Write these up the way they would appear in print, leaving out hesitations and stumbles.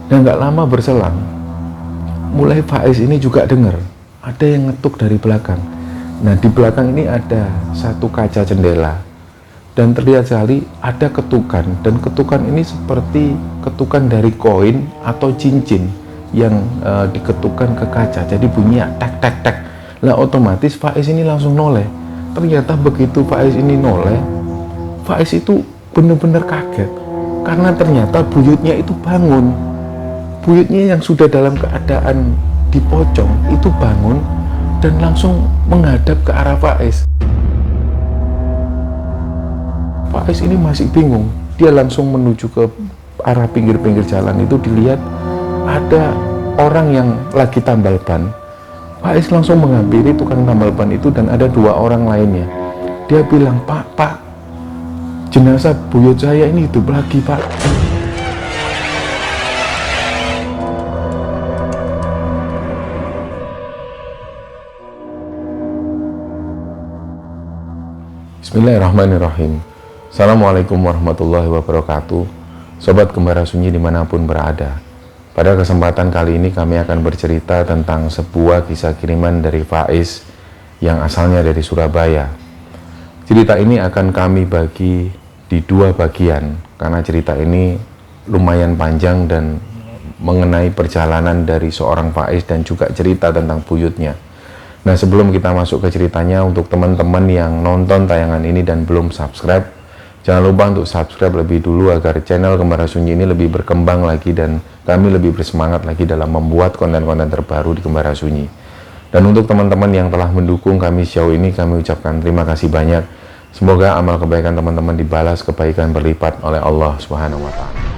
Dan nggak lama berselang, mulai Faiz ini juga dengar ada yang ngetuk dari belakang. Nah, di belakang ini ada satu kaca jendela dan terlihat sekali ada ketukan, dan ketukan ini seperti ketukan dari koin atau cincin yang diketukan ke kaca, jadi bunyinya tek tek tek. Lah otomatis Faiz ini langsung noleh. Ternyata begitu Faiz ini noleh, Faiz itu benar-benar kaget karena ternyata buyutnya itu bangun. Buyutnya yang sudah dalam keadaan di pocong itu bangun dan langsung menghadap ke arah Faiz. Faiz ini masih bingung, dia langsung menuju ke arah pinggir-pinggir jalan itu, dilihat ada orang yang lagi tambal ban. Faiz langsung menghampiri tukang tambal ban itu dan ada dua orang lainnya. Dia bilang, Pak, jenazah buyut saya ini hidup lagi, Pak. Bismillahirrahmanirrahim. Assalamualaikum warahmatullahi wabarakatuh. Sobat Gembara Sunyi dimanapun berada, pada kesempatan kali ini kami akan bercerita tentang sebuah kisah kiriman dari Faiz yang asalnya dari Surabaya. Cerita ini akan kami bagi di dua bagian karena cerita ini lumayan panjang dan mengenai perjalanan dari seorang Faiz dan juga cerita tentang buyutnya. Nah, sebelum kita masuk ke ceritanya, untuk teman-teman yang nonton tayangan ini dan belum subscribe, jangan lupa untuk subscribe lebih dulu agar channel Gembara Sunyi ini lebih berkembang lagi dan kami lebih bersemangat lagi dalam membuat konten-konten terbaru di Gembara Sunyi. Dan untuk teman-teman yang telah mendukung kami sejauh ini, kami ucapkan terima kasih banyak. Semoga amal kebaikan teman-teman dibalas kebaikan berlipat oleh Allah Subhanahu wa Ta'ala.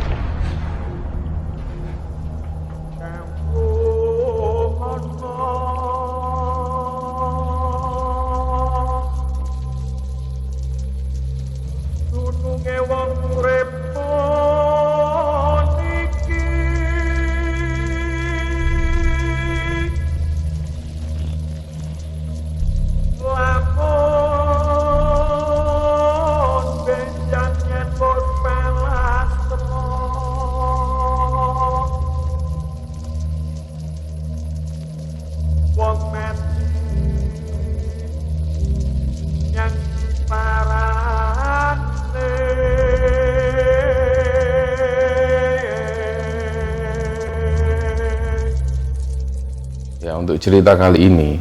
Untuk cerita kali ini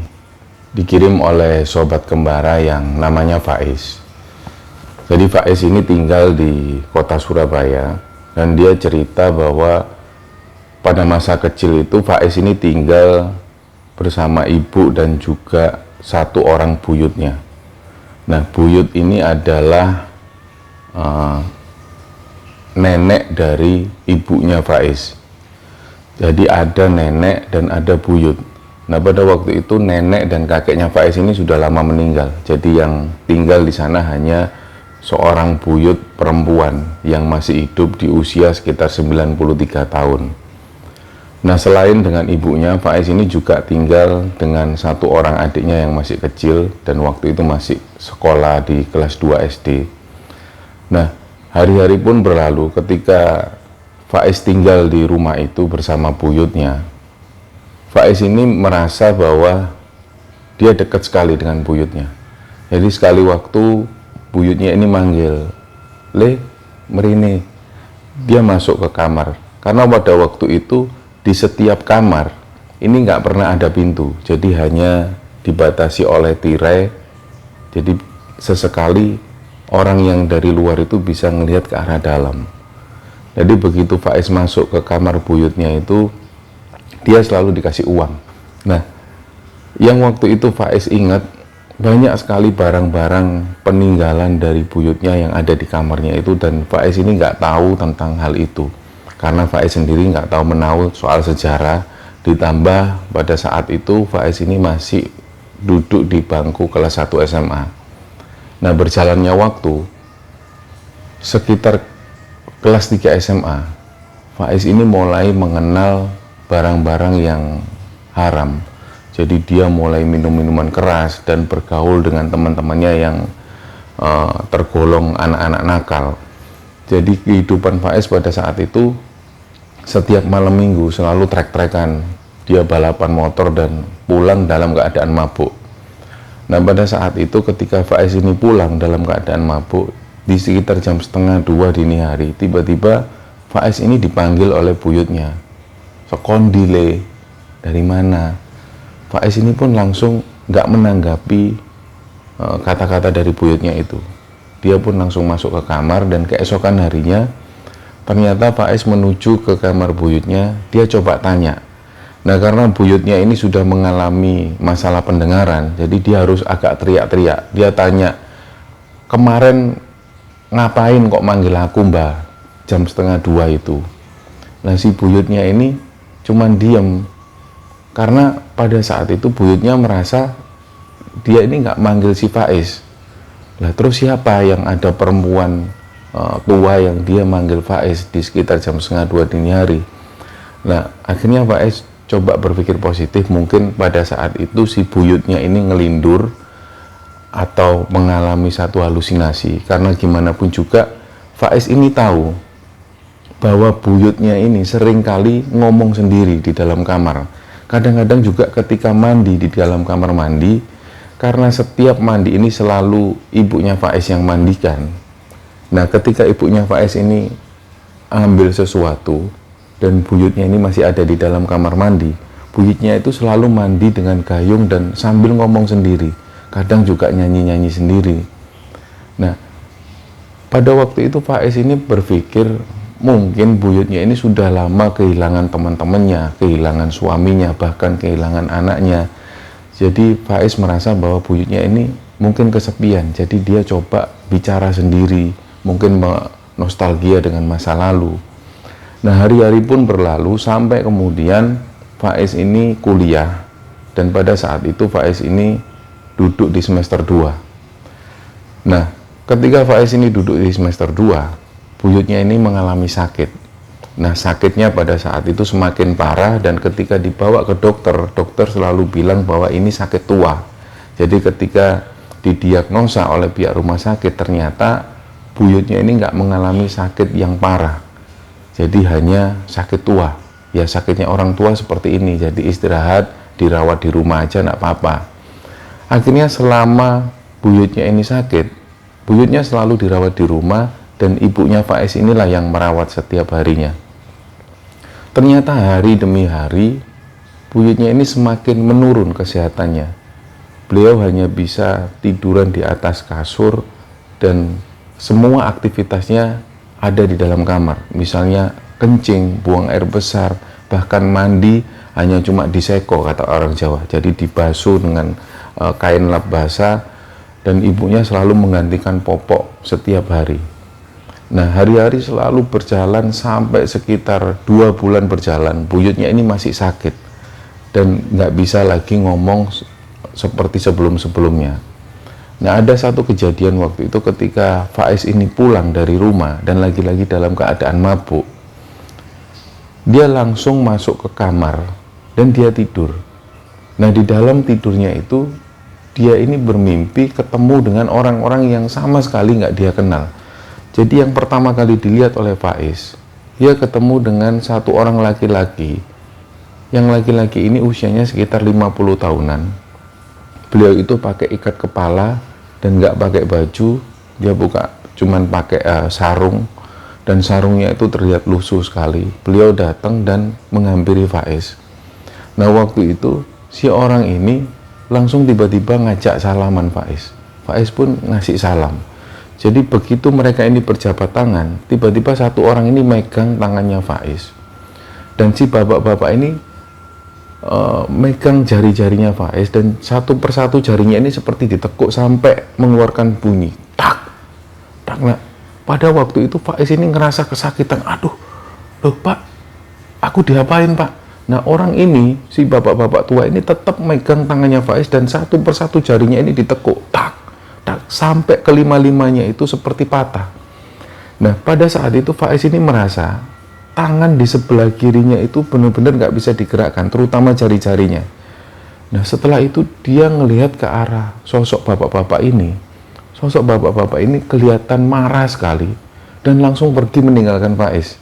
dikirim oleh sobat Gembara yang namanya Faiz. Jadi Faiz ini tinggal di kota Surabaya dan dia cerita bahwa pada masa kecil itu Faiz ini tinggal bersama ibu dan juga satu orang buyutnya. Nah, buyut ini adalah nenek dari ibunya Faiz. Jadi ada nenek dan ada buyut. Nah, pada waktu itu nenek dan kakeknya Faiz ini sudah lama meninggal. Jadi yang tinggal di sana hanya seorang buyut perempuan yang masih hidup di usia sekitar 93 tahun. Nah, selain dengan ibunya, Faiz ini juga tinggal dengan satu orang adiknya yang masih kecil dan waktu itu masih sekolah di kelas 2 SD. Nah, hari-hari pun berlalu ketika Faiz tinggal di rumah itu bersama buyutnya. Faiz ini merasa bahwa dia dekat sekali dengan buyutnya. Jadi sekali waktu buyutnya ini manggil, "Le, Merini." Dia masuk ke kamar. Karena pada waktu itu di setiap kamar ini nggak pernah ada pintu. Jadi hanya dibatasi oleh tirai. Jadi sesekali orang yang dari luar itu bisa melihat ke arah dalam. Jadi begitu Faiz masuk ke kamar buyutnya itu, dia selalu dikasih uang. Nah, yang waktu itu Faiz ingat banyak sekali barang-barang peninggalan dari buyutnya yang ada di kamarnya itu, dan Faiz ini nggak tahu tentang hal itu karena Faiz sendiri nggak tahu menahu soal sejarah. Ditambah pada saat itu Faiz ini masih duduk di bangku kelas 1 SMA. Nah, berjalannya waktu sekitar kelas 3 SMA, Faiz ini mulai mengenal barang-barang yang haram. Jadi dia mulai minum minuman keras dan bergaul dengan teman-temannya yang tergolong anak-anak nakal. Jadi kehidupan Faiz pada saat itu setiap malam minggu selalu trek-trekan, dia balapan motor dan pulang dalam keadaan mabuk. Nah pada saat itu ketika Faiz ini pulang dalam keadaan mabuk, di sekitar jam 1:30 dini hari, tiba-tiba Faiz ini dipanggil oleh buyutnya. Sekondile, dari mana? Faiz ini pun langsung nggak menanggapi kata-kata dari buyutnya itu. Dia pun langsung masuk ke kamar, dan keesokan harinya ternyata Faiz menuju ke kamar buyutnya. Dia coba tanya. Nah karena buyutnya ini sudah mengalami masalah pendengaran, jadi dia harus agak teriak-teriak. Dia tanya, kemarin ngapain kok manggil aku mbah jam 1:30 itu? Nah si buyutnya ini cuman diem, karena pada saat itu buyutnya merasa dia ini nggak manggil si Faiz. Lah terus siapa yang ada perempuan tua yang dia manggil Faiz di sekitar jam 1:30 dini hari? Nah akhirnya Faiz coba berpikir positif, mungkin pada saat itu si buyutnya ini ngelindur atau mengalami satu halusinasi. Karena gimana pun juga Faiz ini tahu bahwa buyutnya ini sering kali ngomong sendiri di dalam kamar. Kadang-kadang juga ketika mandi di dalam kamar mandi, karena setiap mandi ini selalu ibunya Faiz yang mandikan. Nah ketika ibunya Faiz ini ambil sesuatu dan buyutnya ini masih ada di dalam kamar mandi, buyutnya itu selalu mandi dengan gayung dan sambil ngomong sendiri, kadang juga nyanyi-nyanyi sendiri. Nah pada waktu itu Faiz ini berpikir mungkin buyutnya ini sudah lama kehilangan teman-temannya, kehilangan suaminya, bahkan kehilangan anaknya. Jadi Faiz merasa bahwa buyutnya ini mungkin kesepian, jadi dia coba bicara sendiri, mungkin nostalgia dengan masa lalu. Nah hari-hari pun berlalu sampai kemudian Faiz ini kuliah, dan pada saat itu Faiz ini duduk di semester 2. Nah ketika Faiz ini duduk di semester 2, buyutnya ini mengalami sakit. Nah sakitnya pada saat itu semakin parah, dan ketika dibawa ke dokter, dokter selalu bilang bahwa ini sakit tua. Jadi ketika didiagnosa oleh pihak rumah sakit, ternyata buyutnya ini nggak mengalami sakit yang parah, jadi hanya sakit tua. Ya sakitnya orang tua seperti ini, jadi istirahat, dirawat di rumah aja nggak apa-apa. Akhirnya selama buyutnya ini sakit, buyutnya selalu dirawat di rumah, dan ibunya Faiz inilah yang merawat setiap harinya. Ternyata hari demi hari buyutnya ini semakin menurun kesehatannya. Beliau hanya bisa tiduran di atas kasur, dan semua aktivitasnya ada di dalam kamar. Misalnya kencing, buang air besar, bahkan mandi hanya cuma diseko, kata orang Jawa. Jadi dibasuh dengan kain lap basah, dan ibunya selalu menggantikan popok setiap hari. Nah hari-hari selalu berjalan sampai sekitar 2 bulan berjalan, buyutnya ini masih sakit dan nggak bisa lagi ngomong seperti sebelum-sebelumnya. Nah ada satu kejadian waktu itu ketika Faiz ini pulang dari rumah dan lagi-lagi dalam keadaan mabuk. Dia langsung masuk ke kamar dan dia tidur. Nah di dalam tidurnya itu dia ini bermimpi ketemu dengan orang-orang yang sama sekali nggak dia kenal. Jadi yang pertama kali dilihat oleh Faiz, dia ketemu dengan satu orang laki-laki. Yang laki-laki ini usianya sekitar 50 tahunan. Beliau itu pakai ikat kepala dan nggak pakai baju. Dia cuman pakai sarung, dan sarungnya itu terlihat lusuh sekali. Beliau datang dan menghampiri Faiz. Nah waktu itu si orang ini langsung tiba-tiba ngajak salaman Faiz. Faiz pun ngasih salam. Jadi begitu mereka ini berjabat tangan, tiba-tiba satu orang ini megang tangannya Faiz, dan si bapak-bapak ini megang jari-jarinya Faiz, dan satu persatu jarinya ini seperti ditekuk sampai mengeluarkan bunyi tak tak. Nah pada waktu itu Faiz ini ngerasa kesakitan. Aduh, loh pak, aku diapain pak? Nah orang ini, si bapak-bapak tua ini tetap megang tangannya Faiz, dan satu persatu jarinya ini ditekuk tak sampai kelima-limanya itu seperti patah. Nah pada saat itu Faiz ini merasa tangan di sebelah kirinya itu benar-benar nggak bisa digerakkan, terutama jari-jarinya. Nah setelah itu dia ngelihat ke arah sosok bapak-bapak ini. Sosok bapak-bapak ini kelihatan marah sekali dan langsung pergi meninggalkan Faiz.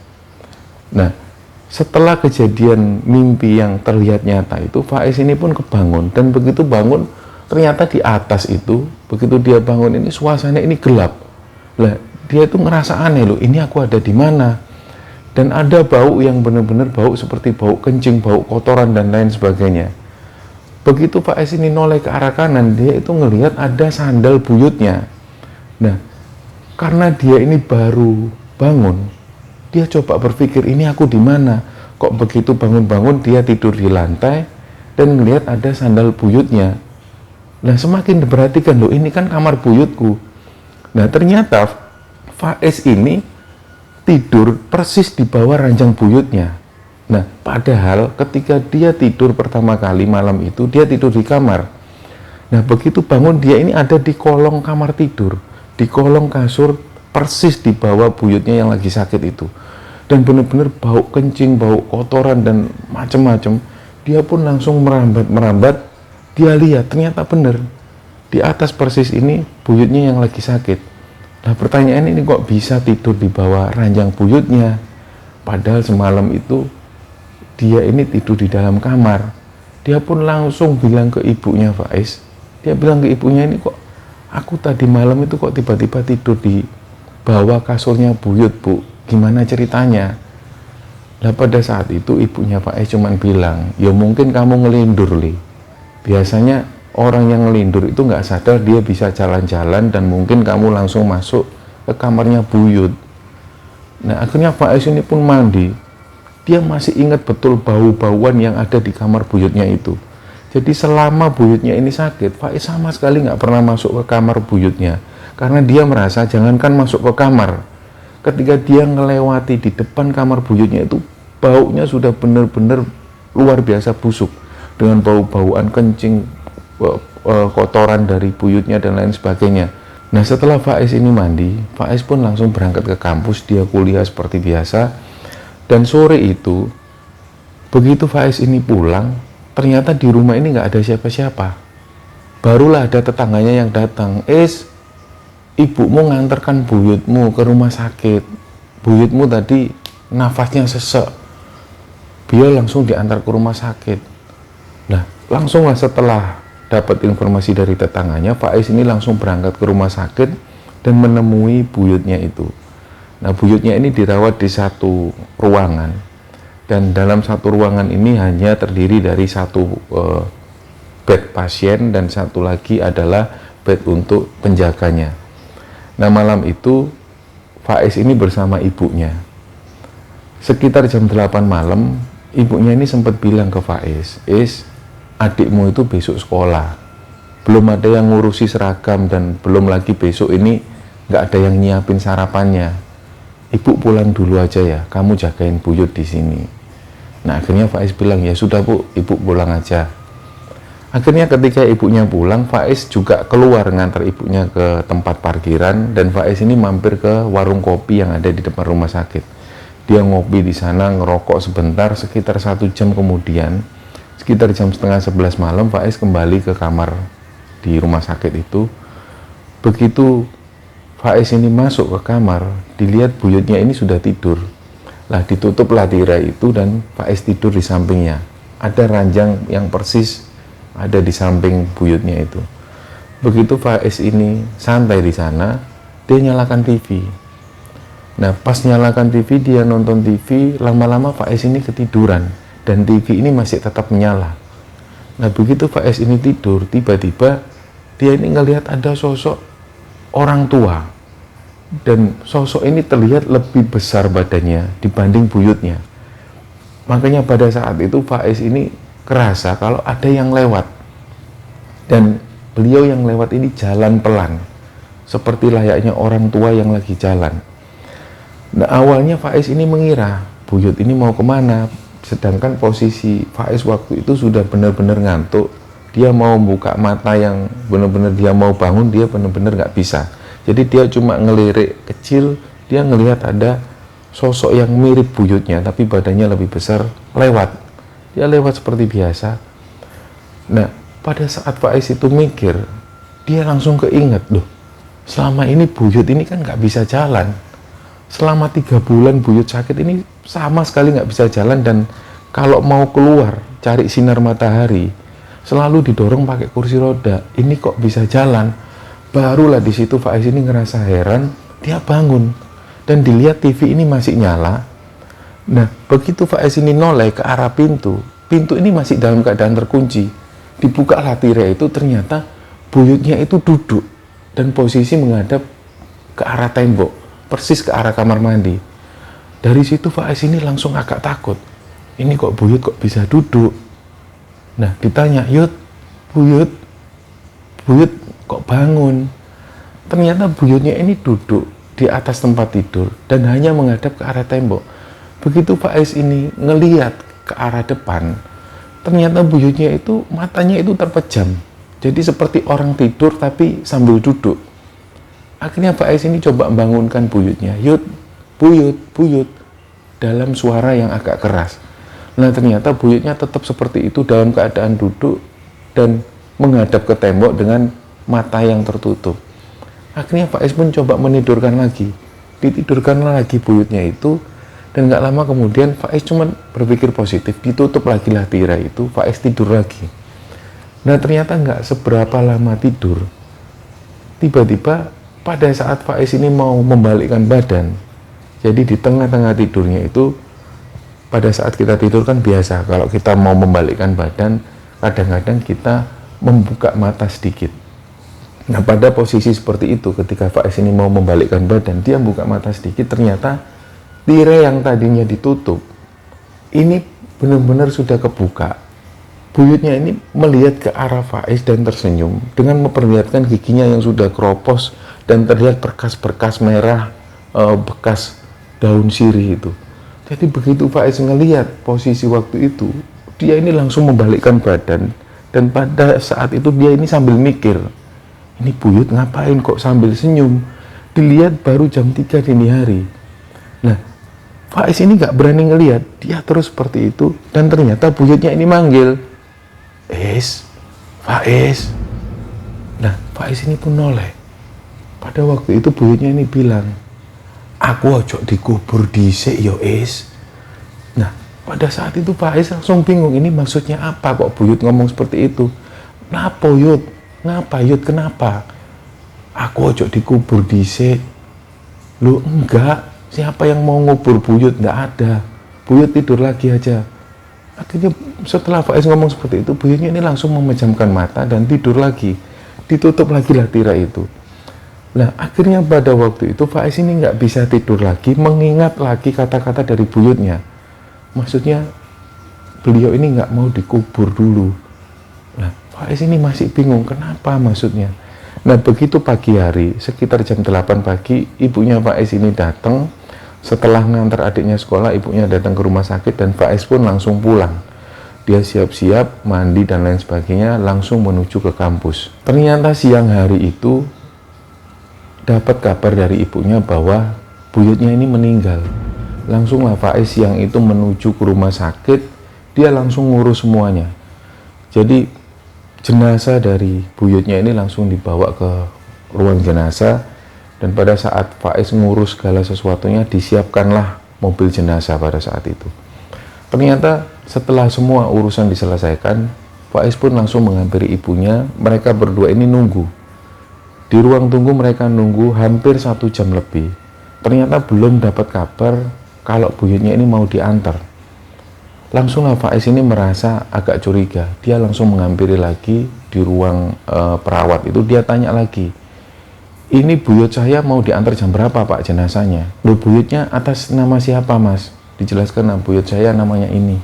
Nah Setelah kejadian mimpi yang terlihat nyata itu, Faiz ini pun kebangun, dan begitu bangun ternyata di atas itu, begitu dia bangun ini suasana ini gelap. Lah, dia itu ngerasa aneh loh, ini aku ada di mana? Dan ada bau yang benar-benar bau seperti bau kencing, bau kotoran dan lain sebagainya. Begitu Faiz ini noleh ke arah kanan, dia itu ngelihat ada sandal buyutnya. Nah, karena dia ini baru bangun, dia coba berpikir, ini aku di mana? Kok begitu bangun-bangun dia tidur di lantai dan melihat ada sandal buyutnya. Nah, semakin diperhatikan, loh ini kan kamar buyutku. Nah, ternyata Faiz ini tidur persis di bawah ranjang buyutnya. Nah, padahal ketika dia tidur pertama kali malam itu, dia tidur di kamar. Nah, begitu bangun dia ini ada di kolong kamar tidur, di kolong kasur persis di bawah buyutnya yang lagi sakit itu. Dan benar-benar bau kencing, bau kotoran dan macam-macam. Dia pun langsung merambat, dia lihat ternyata benar di atas persis ini buyutnya yang lagi sakit. Nah, pertanyaan ini kok bisa tidur di bawah ranjang buyutnya? Padahal semalam itu dia ini tidur di dalam kamar. Dia pun langsung bilang ke ibunya Faiz. Dia bilang ke ibunya, ini kok aku tadi malam itu kok tiba-tiba tidur di bawah kasurnya buyut, Bu. Gimana ceritanya? Nah, pada saat itu ibunya Faiz cuman bilang, ya mungkin kamu ngelindur, Li. Biasanya orang yang ngelindur itu nggak sadar dia bisa jalan-jalan dan mungkin kamu langsung masuk ke kamarnya buyut. Nah, akhirnya Faiz ini pun mandi. Dia masih ingat betul bau-bauan yang ada di kamar buyutnya itu. Jadi selama buyutnya ini sakit, Faiz sama sekali nggak pernah masuk ke kamar buyutnya. Karena dia merasa jangankan masuk ke kamar, ketika dia ngelewati di depan kamar buyutnya itu, baunya sudah benar-benar luar biasa busuk. Dengan bau-bauan kencing, kotoran dari buyutnya dan lain sebagainya. Nah, setelah Faiz ini mandi, Faiz pun langsung berangkat ke kampus, dia kuliah seperti biasa. Dan sore itu, begitu Faiz ini pulang, ternyata di rumah ini nggak ada siapa-siapa. Barulah ada tetangganya yang datang, ibumu nganterkan buyutmu ke rumah sakit. Buyutmu tadi nafasnya sesek. Dia langsung diantar ke rumah sakit. Nah, langsunglah setelah dapat informasi dari tetangganya, Faiz ini langsung berangkat ke rumah sakit dan menemui buyutnya itu. Nah, buyutnya ini dirawat di satu ruangan, dan dalam satu ruangan ini hanya terdiri dari satu bed pasien dan satu lagi adalah bed untuk penjaganya. Nah, malam itu Faiz ini bersama ibunya. Sekitar jam 8 malam, ibunya ini sempat bilang ke Faiz, adikmu itu besok sekolah, belum ada yang ngurusi seragam dan belum lagi besok ini nggak ada yang nyiapin sarapannya. Ibu pulang dulu aja ya, kamu jagain buyut di sini. Nah, akhirnya Faiz bilang, ya sudah Bu, ibu pulang aja. Akhirnya ketika ibunya pulang, Faiz juga keluar ngantar ibunya ke tempat parkiran, dan Faiz ini mampir ke warung kopi yang ada di depan rumah sakit. Dia ngopi di sana, ngerokok sebentar. Sekitar 1 jam kemudian, sekitar jam setengah 11 malam, Faiz kembali ke kamar di rumah sakit itu. Begitu Faiz ini masuk ke kamar, dilihat buyutnya ini sudah tidur. Lah, ditutuplah tirai itu dan Faiz tidur di sampingnya. Ada ranjang yang persis ada di samping buyutnya itu. Begitu Faiz ini santai di sana, dia nyalakan TV. Nah, pas nyalakan TV, dia nonton TV, lama-lama Faiz ini ketiduran dan TV ini masih tetap menyala. Nah, begitu Faiz ini tidur, tiba-tiba dia ini ngelihat ada sosok orang tua. Dan sosok ini terlihat lebih besar badannya dibanding buyutnya. Makanya pada saat itu Faiz ini kerasa kalau ada yang lewat. Dan beliau yang lewat ini jalan pelan, seperti layaknya orang tua yang lagi jalan. Nah, awalnya Faiz ini mengira buyut ini mau kemana. Sedangkan posisi Faiz waktu itu sudah benar-benar ngantuk. Dia mau buka mata yang benar-benar dia mau bangun, dia benar-benar nggak bisa. Jadi dia cuma ngelirik kecil, dia ngelihat ada sosok yang mirip buyutnya, tapi badannya lebih besar, lewat. Dia lewat seperti biasa. Nah, pada saat Faiz itu mikir, dia langsung keinget, loh, selama ini buyut ini kan nggak bisa jalan. Selama 3 bulan buyut sakit ini, sama sekali nggak bisa jalan, dan kalau mau keluar cari sinar matahari selalu didorong pakai kursi roda. Ini kok bisa jalan? Barulah di situ Faiz ini ngerasa heran. Dia bangun dan dilihat TV ini masih nyala. Nah, begitu Faiz ini noleh ke arah pintu ini masih dalam keadaan terkunci. Dibukalah tirai itu, ternyata buyutnya itu duduk dan posisi menghadap ke arah tembok, persis ke arah kamar mandi. Dari situ Faiz ini langsung agak takut. Ini kok buyut kok bisa duduk? Nah, ditanya, buyut kok bangun? Ternyata buyutnya ini duduk di atas tempat tidur dan hanya menghadap ke arah tembok. Begitu Faiz ini ngelihat ke arah depan, ternyata buyutnya itu matanya itu terpejam. Jadi seperti orang tidur tapi sambil duduk. Akhirnya Faiz ini coba membangunkan buyutnya. Buyut, dalam suara yang agak keras. Nah, ternyata buyutnya tetap seperti itu dalam keadaan duduk dan menghadap ke tembok dengan mata yang tertutup. Akhirnya Faiz pun coba menidurkan lagi. Ditidurkan lagi buyutnya itu, dan gak lama kemudian Faiz cuma berpikir positif, ditutup lagi lah tirai itu, Faiz tidur lagi. Nah, ternyata gak seberapa lama tidur, tiba-tiba pada saat Faiz ini mau membalikkan badan, jadi di tengah-tengah tidurnya itu, pada saat kita tidur kan biasa, kalau kita mau membalikkan badan, kadang-kadang kita membuka mata sedikit. Nah, pada posisi seperti itu, ketika Faiz ini mau membalikkan badan, dia buka mata sedikit, ternyata tirai yang tadinya ditutup, ini benar-benar sudah kebuka. Buyutnya ini melihat ke arah Faiz dan tersenyum, dengan memperlihatkan giginya yang sudah keropos, dan terlihat berkas-berkas merah, bekas daun sirih itu. Jadi begitu Faiz ngelihat posisi waktu itu, dia ini langsung membalikkan badan, dan pada saat itu dia ini sambil mikir, ini buyut ngapain kok sambil senyum? Dilihat baru jam 3 dini hari. Nah, Faiz ini gak berani ngelihat, dia terus seperti itu, dan ternyata buyutnya ini manggil, Faiz. Nah, Faiz ini pun noleh. Pada waktu itu buyutnya ini bilang, aku ojo dikubur dhisik yo Is. Nah, pada saat itu Faiz langsung bingung, ini maksudnya apa kok buyut ngomong seperti itu? Kenapa Yud? Kenapa? Aku ojo dikubur dhisik. Lu enggak. Siapa yang mau ngubur buyut? Nggak ada. Buyut tidur lagi aja. Akhirnya setelah Faiz ngomong seperti itu, buyutnya ini langsung memejamkan mata dan tidur lagi. Ditutup lagi lah tirai itu. Nah, akhirnya pada waktu itu Faiz ini nggak bisa tidur lagi, mengingat lagi kata-kata dari buyutnya. Maksudnya beliau ini nggak mau dikubur dulu. Nah, Faiz ini masih bingung kenapa maksudnya. Nah, begitu pagi hari, sekitar jam 8 pagi, ibunya Faiz ini datang. Setelah ngantar adiknya sekolah, ibunya datang ke rumah sakit dan Faiz pun langsung pulang. Dia siap-siap, mandi dan lain sebagainya, langsung menuju ke kampus. Ternyata siang hari itu dapat kabar dari ibunya bahwa buyutnya ini meninggal. Langsunglah Faiz siang itu menuju ke rumah sakit, dia langsung ngurus semuanya. Jadi jenazah dari buyutnya ini langsung dibawa ke ruang jenazah. Dan pada saat Faiz ngurus segala sesuatunya, disiapkanlah mobil jenazah pada saat itu. Ternyata setelah semua urusan diselesaikan, Faiz pun langsung menghampiri ibunya. Mereka berdua ini nunggu. Di ruang tunggu mereka nunggu hampir 1 jam lebih. Ternyata belum dapat kabar kalau buyutnya ini mau diantar. Langsunglah Faiz ini merasa agak curiga. Dia langsung menghampiri lagi di ruang perawat itu. Dia tanya lagi, ini buyut saya mau diantar jam berapa Pak jenazahnya? Loh, buyutnya atas nama siapa Mas? Dijelaskan, nah, buyut saya namanya ini.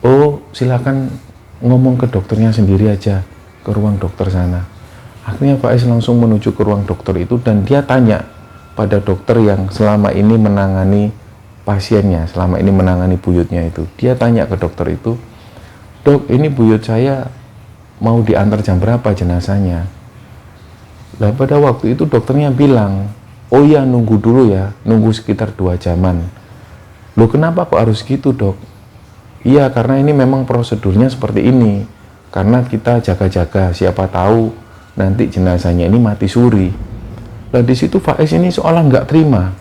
Oh, silakan ngomong ke dokternya sendiri aja, ke ruang dokter sana. Akhirnya Faiz langsung menuju ke ruang dokter itu dan dia tanya pada dokter yang selama ini menangani pasiennya, selama ini menangani buyutnya itu. Dia tanya ke dokter itu, Dok, ini buyut saya mau diantar jam berapa jenazahnya? Nah, pada waktu itu dokternya bilang, oh iya, nunggu dulu ya, nunggu sekitar 2 jaman. Loh, kenapa kok harus gitu Dok? Iya, karena ini memang prosedurnya seperti ini. Karena kita jaga-jaga, siapa tahu nanti jenazahnya ini mati suri. Nah, di situ Faiz ini seolah nggak terima.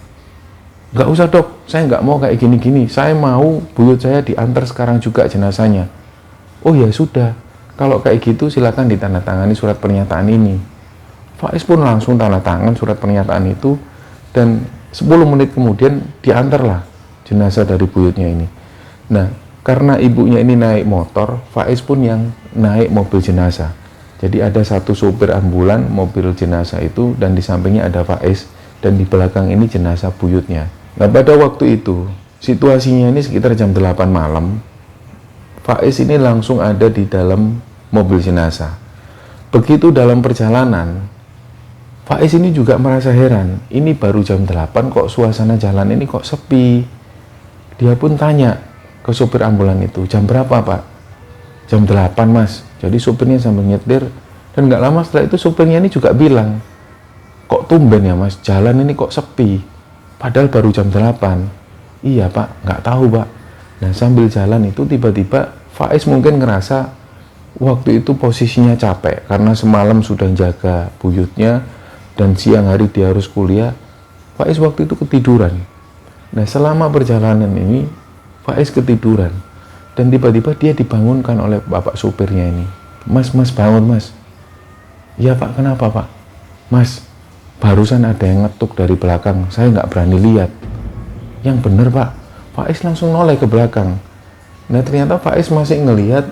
nggak usah dok, saya nggak mau kayak gini-gini, saya mau buyut saya diantar sekarang juga jenazahnya. Oh ya sudah, kalau kayak gitu silakan ditandatangani surat pernyataan ini. Faiz pun langsung tanda tangan surat pernyataan itu, dan 10 menit kemudian diantarlah jenazah dari buyutnya ini. Nah, karena ibunya ini naik motor, Faiz pun yang naik mobil jenazah. Jadi ada satu sopir ambulan mobil jenazah itu, dan di sampingnya ada Faiz, dan di belakang ini jenazah buyutnya. Nah, pada waktu itu situasinya ini sekitar jam 8 malam. Faiz ini langsung ada di dalam mobil jenazah. Begitu dalam perjalanan, Faiz ini juga merasa heran, ini baru jam 8 kok suasana jalan ini kok sepi. Dia pun tanya ke sopir ambulan itu, jam berapa pak? Jam 8 mas. Jadi sopirnya sambil nyetir, dan gak lama setelah itu sopirnya ini juga bilang, kok tumben ya mas, jalan ini kok sepi, padahal baru jam 8. Iya pak, nggak tahu pak. Nah sambil jalan itu tiba-tiba Faiz mungkin ngerasa waktu itu posisinya capek karena semalam sudah jaga buyutnya dan siang hari dia harus kuliah. Faiz waktu itu ketiduran. Nah selama perjalanan ini Faiz ketiduran, dan tiba-tiba dia dibangunkan oleh bapak supirnya ini. Mas bangun mas. Iya pak, kenapa pak? Mas, barusan ada yang ngetuk dari belakang, saya nggak berani lihat. Yang bener pak. Faiz langsung noleh ke belakang. Nah ternyata Faiz masih ngelihat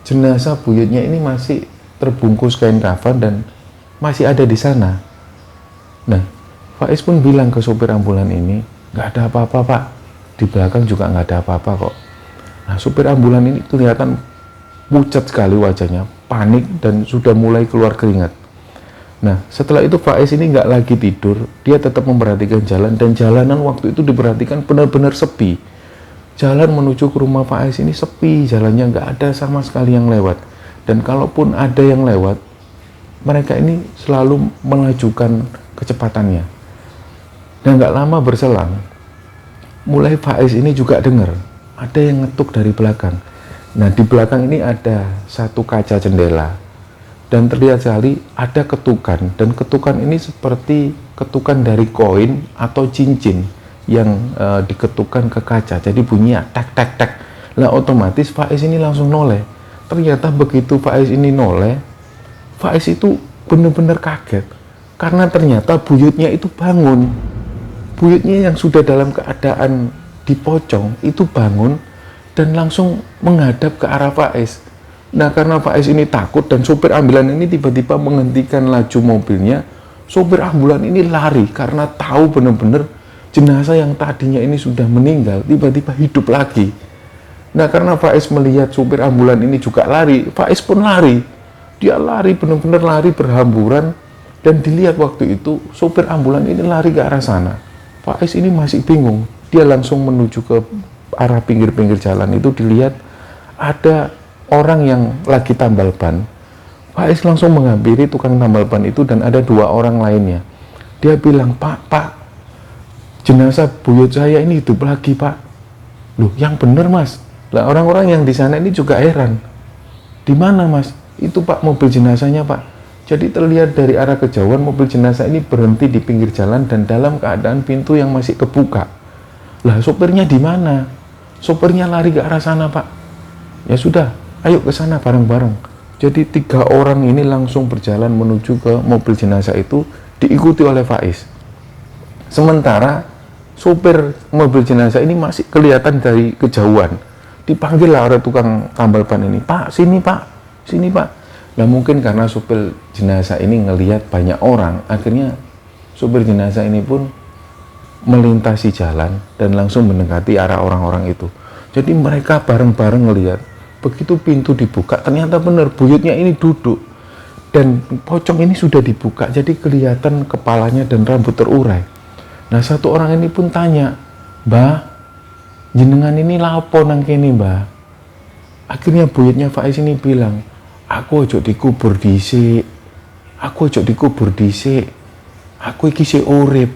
jenazah buyutnya ini masih terbungkus kain kafan dan masih ada di sana. Nah Faiz pun bilang ke sopir ambulan ini, nggak ada apa-apa pak, di belakang juga nggak ada apa-apa kok. Nah sopir ambulan ini kelihatan pucat sekali wajahnya, panik dan sudah mulai keluar keringat. Nah setelah itu Faiz ini nggak lagi tidur, dia tetap memperhatikan jalan, dan jalanan waktu itu diperhatikan benar-benar sepi. Jalan menuju ke rumah Faiz ini sepi, jalannya nggak ada sama sekali yang lewat, dan kalaupun ada yang lewat, mereka ini selalu melajukan kecepatannya. Dan nggak lama berselang, mulai Faiz ini juga dengar ada yang ngetuk dari belakang. Nah di belakang ini ada satu kaca jendela, dan terlihat sekali ada ketukan, dan ketukan ini seperti ketukan dari koin atau cincin yang diketukan ke kaca, jadi bunyinya tak tak tak. Lah otomatis Faiz ini langsung noleh. Ternyata begitu Faiz ini noleh, Faiz itu benar-benar kaget karena ternyata buyutnya itu bangun. Buyutnya yang sudah dalam keadaan dipocong itu bangun dan langsung menghadap ke arah Faiz. Nah karena Faiz ini takut dan sopir ambulan ini tiba-tiba menghentikan laju mobilnya, sopir ambulan ini lari karena tahu benar-benar jenazah yang tadinya ini sudah meninggal tiba-tiba hidup lagi. Nah karena Faiz melihat sopir ambulan ini juga lari, Faiz pun lari. Dia lari, benar-benar lari berhamburan, dan dilihat waktu itu sopir ambulan ini lari ke arah sana. Faiz ini masih bingung, dia langsung menuju ke arah pinggir-pinggir jalan itu, dilihat ada orang yang lagi tambal ban. Faiz langsung menghampiri tukang tambal ban itu, dan ada 2 orang lainnya. Dia bilang, Pak, jenazah buyut saya ini hidup lagi pak. Loh yang bener mas. Lah orang-orang yang di sana ini juga heran. Di mana mas? Itu pak mobil jenazahnya pak. Jadi terlihat dari arah kejauhan mobil jenazah ini berhenti di pinggir jalan dan dalam keadaan pintu yang masih kebuka. Lah sopirnya di mana? Sopirnya lari ke arah sana pak. Ya sudah, ayo ke sana bareng-bareng. Jadi 3 orang ini langsung berjalan menuju ke mobil jenazah itu, diikuti oleh Faiz. Sementara sopir mobil jenazah ini masih kelihatan dari kejauhan. Dipanggil lah oleh tukang tambal ban ini, Pak, sini Pak. Nah mungkin karena sopir jenazah ini ngelihat banyak orang, akhirnya sopir jenazah ini pun melintasi jalan dan langsung mendekati arah orang-orang itu. Jadi mereka bareng-bareng ngelihat, begitu pintu dibuka, ternyata benar buyutnya ini duduk. Dan pocong ini sudah dibuka, jadi kelihatan kepalanya dan rambut terurai. Nah satu orang ini pun tanya, Mbah, jenengan ini lapo nang kene mbah? Akhirnya buyutnya Faiz ini bilang, aku ojo dikubur dhisik, aku iki sik urip.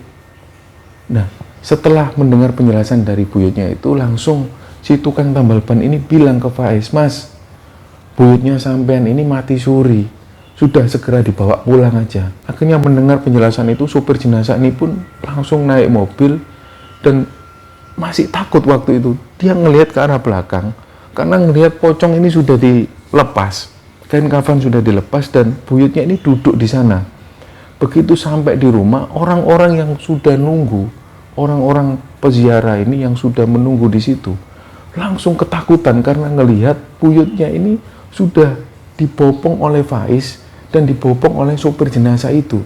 Nah setelah mendengar penjelasan dari buyutnya itu, langsung si tukang tambal ban ini bilang ke Faiz, Mas, buyutnya sampean ini mati suri, sudah segera dibawa pulang aja. Akhirnya mendengar penjelasan itu, supir jenazah ini pun langsung naik mobil dan masih takut waktu itu. Dia ngelihat ke arah belakang karena ngelihat pocong ini sudah dilepas, kain kafan sudah dilepas, dan buyutnya ini duduk di sana. Begitu sampai di rumah, orang-orang yang sudah nunggu, orang-orang peziarah ini yang sudah menunggu di situ, langsung ketakutan karena ngelihat buyutnya ini sudah dibopong oleh Faiz dan dibopong oleh sopir jenazah itu.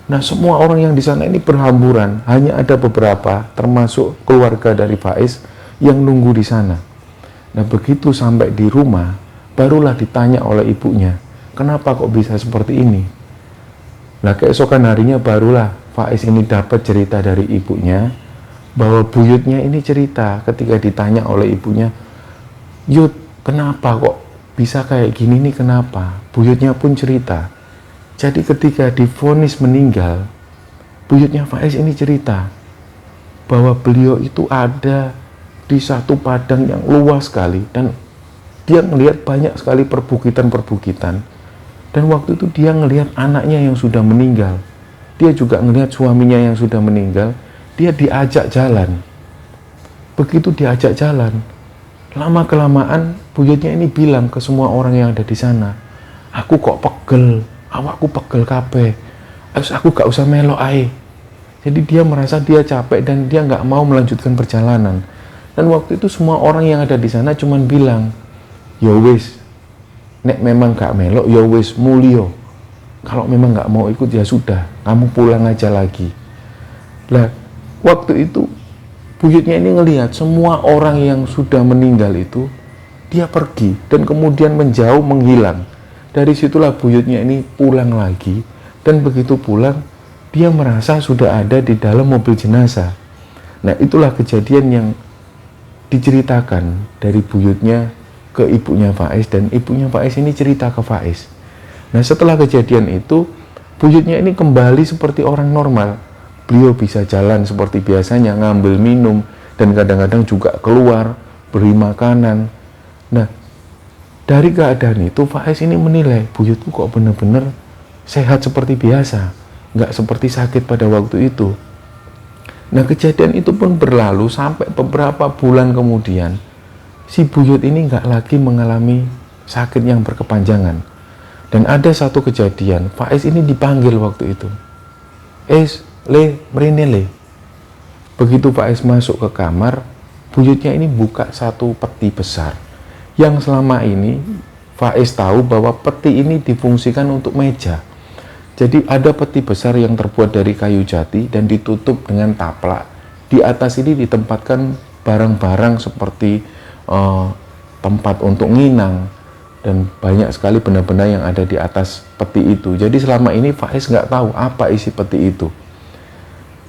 Nah, semua orang yang di sana ini berhamburan, hanya ada beberapa, termasuk keluarga dari Faiz, yang nunggu di sana. Nah, begitu sampai di rumah, barulah ditanya oleh ibunya, kenapa kok bisa seperti ini? Nah, keesokan harinya barulah Faiz ini dapat cerita dari ibunya, bahwa buyutnya ini cerita ketika ditanya oleh ibunya, Yud, kenapa kok bisa kayak gini nih, kenapa? Buyutnya pun cerita. Jadi ketika divonis meninggal, buyutnya Faiz ini cerita bahwa beliau itu ada di satu padang yang luas sekali, dan dia melihat banyak sekali perbukitan-perbukitan, dan waktu itu dia melihat anaknya yang sudah meninggal, dia juga melihat suaminya yang sudah meninggal. Dia diajak jalan. Begitu diajak jalan, lama-kelamaan buyutnya ini bilang ke semua orang yang ada di sana, aku kok pegel, awakku pegel kabeh, aku gak usah melok ae. Jadi dia merasa dia capek dan dia gak mau melanjutkan perjalanan. Dan waktu itu semua orang yang ada di sana cuman bilang, ya wis, nek memang gak melok, ya wis mulio. Kalau memang gak mau ikut ya sudah, kamu pulang aja lagi. Lah, waktu itu buyutnya ini ngelihat semua orang yang sudah meninggal itu, dia pergi dan kemudian menjauh, menghilang. Dari situlah buyutnya ini pulang lagi, dan begitu pulang, dia merasa sudah ada di dalam mobil jenazah. Nah, itulah kejadian yang diceritakan dari buyutnya ke ibunya Faiz, dan ibunya Faiz ini cerita ke Faiz. Nah, setelah kejadian itu, buyutnya ini kembali seperti orang normal. Beliau bisa jalan seperti biasanya, ngambil minum, dan kadang-kadang juga keluar, beri makanan. Nah, dari keadaan itu, Faiz ini menilai, buyutku kok benar-benar sehat seperti biasa, nggak seperti sakit pada waktu itu. Nah, kejadian itu pun berlalu sampai beberapa bulan kemudian, si buyut ini nggak lagi mengalami sakit yang berkepanjangan. Dan ada satu kejadian, Faiz ini dipanggil waktu itu. Mrene le. Begitu Faiz masuk ke kamar, buyutnya ini buka satu peti besar. Yang selama ini Faiz tahu bahwa peti ini difungsikan untuk meja. Jadi ada peti besar yang terbuat dari kayu jati dan ditutup dengan taplak. Di atas ini ditempatkan barang-barang seperti tempat untuk nginang, dan banyak sekali benda-benda yang ada di atas peti itu. Jadi selama ini Faiz nggak tahu apa isi peti itu.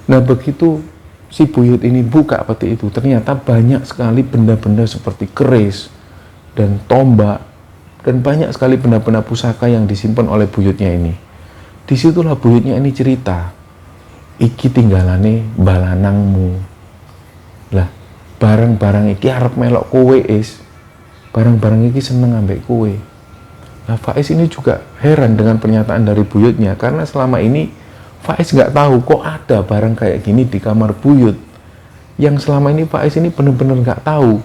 Nah, begitu si buyut ini buka peti itu, ternyata banyak sekali benda-benda seperti keris dan tombak, dan banyak sekali benda-benda pusaka yang disimpan oleh buyutnya ini. Disitulah buyutnya ini cerita, iki tinggalane balanangmu. Lah, barang-barang iki arep melok kowe is. Barang-barang iki seneng ambek kowe. Nah, Faiz ini juga heran dengan pernyataan dari buyutnya, karena selama ini Faiz nggak tahu kok ada barang kayak gini di kamar buyut. Yang selama ini Faiz ini benar-benar nggak tahu.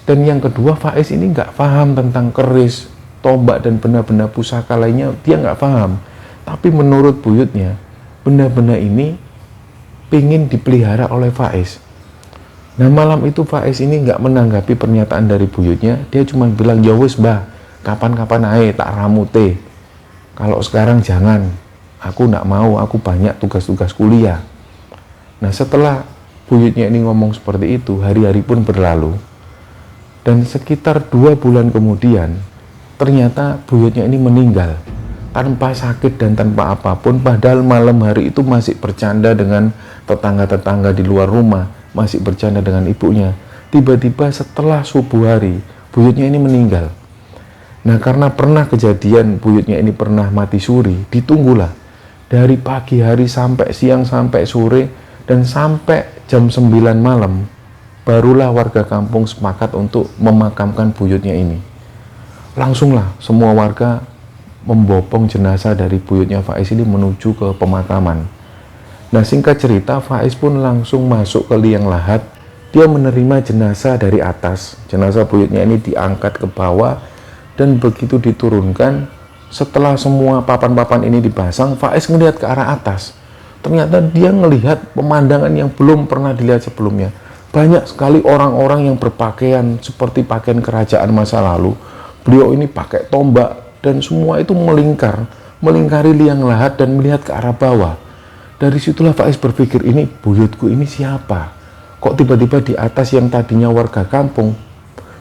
Dan yang kedua, Faiz ini nggak paham tentang keris, tombak, dan benda-benda pusaka lainnya, dia nggak paham. Tapi menurut buyutnya, benda-benda ini pingin dipelihara oleh Faiz. Nah, malam itu Faiz ini nggak menanggapi pernyataan dari buyutnya, dia cuma bilang, ya wis mbah, kapan-kapan ae tak ramute. Kalau sekarang jangan, aku nggak mau, aku banyak tugas-tugas kuliah. Nah, setelah buyutnya ini ngomong seperti itu, hari-hari pun berlalu. Dan sekitar 2 bulan kemudian, ternyata buyutnya ini meninggal tanpa sakit dan tanpa apapun, padahal malam hari itu masih bercanda dengan tetangga-tetangga di luar rumah, masih bercanda dengan ibunya. Tiba-tiba setelah subuh hari, buyutnya ini meninggal. Nah, karena pernah kejadian buyutnya ini pernah mati suri, ditunggulah dari pagi hari sampai siang sampai sore, dan sampai jam 9 malam barulah warga kampung sepakat untuk memakamkan buyutnya ini. Langsunglah semua warga membopong jenazah dari buyutnya Faiz ini menuju ke pemakaman. Nah, singkat cerita, Faiz pun langsung masuk ke liang lahat. Dia menerima jenazah dari atas. Jenazah buyutnya ini diangkat ke bawah, dan begitu diturunkan, setelah semua papan-papan ini dipasang, Faiz ngelihat ke arah atas. Ternyata dia melihat pemandangan yang belum pernah dilihat sebelumnya. Banyak sekali orang-orang yang berpakaian seperti pakaian kerajaan masa lalu. Beliau ini pakai tombak, dan semua itu melingkari liang lahat dan melihat ke arah bawah. Dari situlah Faiz berpikir, ini buyutku ini siapa? Kok tiba-tiba di atas yang tadinya warga kampung,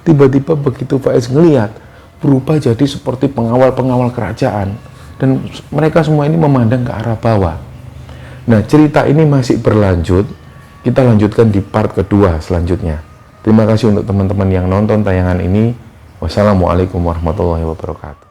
tiba-tiba begitu Faiz ngelihat, berubah jadi seperti pengawal-pengawal kerajaan. Dan mereka semua ini memandang ke arah bawah. Nah, cerita ini masih berlanjut. Kita lanjutkan di part kedua selanjutnya. Terima kasih untuk teman-teman yang nonton tayangan ini. Wassalamualaikum warahmatullahi wabarakatuh.